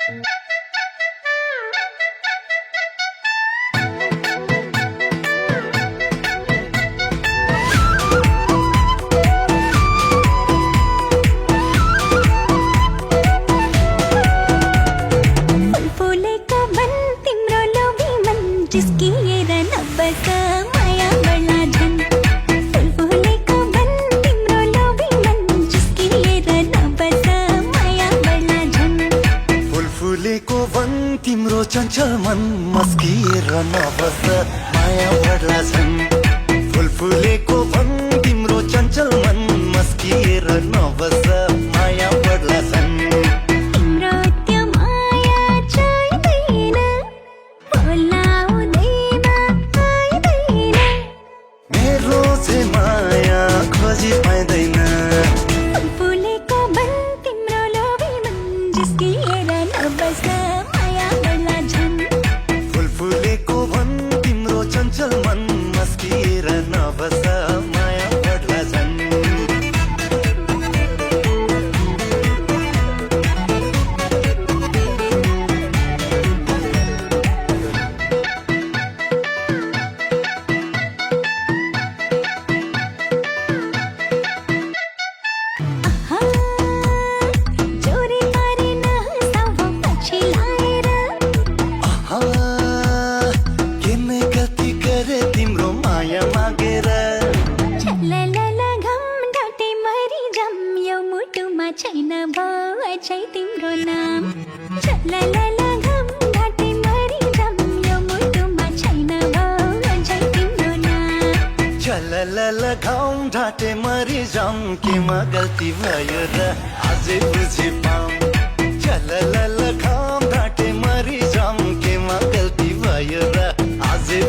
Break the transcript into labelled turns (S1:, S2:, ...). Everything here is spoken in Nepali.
S1: फुलेको मन तिम्रो लोभी मन जिस्किएर नबस माया बढ्ला झन् फुलेको मन तिम्रो लोभी मन जिस्किएर नबस माया बढ्ला झन्
S2: फुलेको वन तिम्रो चञ्चल मन मस्किएर नबस माया बढ्ला झन् फुलेको वन तिम्रो चञ्चल मन मस्किएर नबस माया बढ्ला झन्
S1: तिम्रो त्यो माया चाहिँदैन बोलाउँदैमा आइदैन
S2: मेरो चाहिँ माया खोजी पाइँदैन
S1: फुलेको मन तिम्रो लोभी मन जिस्किएर नबस माया बढ्ला झन्
S2: फुलेको वन तिम्रो चञ्चल मन मस्किएर नबस माया बढ्ला झन्
S1: जोरी पारेन साउ पछि लाएर
S2: किन गल्ती गरे तिम्रो माया मागेर
S1: छललल घम ढाटे मरि जम यो मुटुमा छैन भो अझै तिम्रो नाम छललल घम ढाटे मरि जम यो मुटुमा छैन भो अझै तिम्रो नाम
S2: झललल घाउ ढाटे मरि जाउँ केमा गल्ती भयो र अझै बुझे पाऊँ झललल घाउ ढाटे मरि जाउँ केमा गल्ती भयो र अझै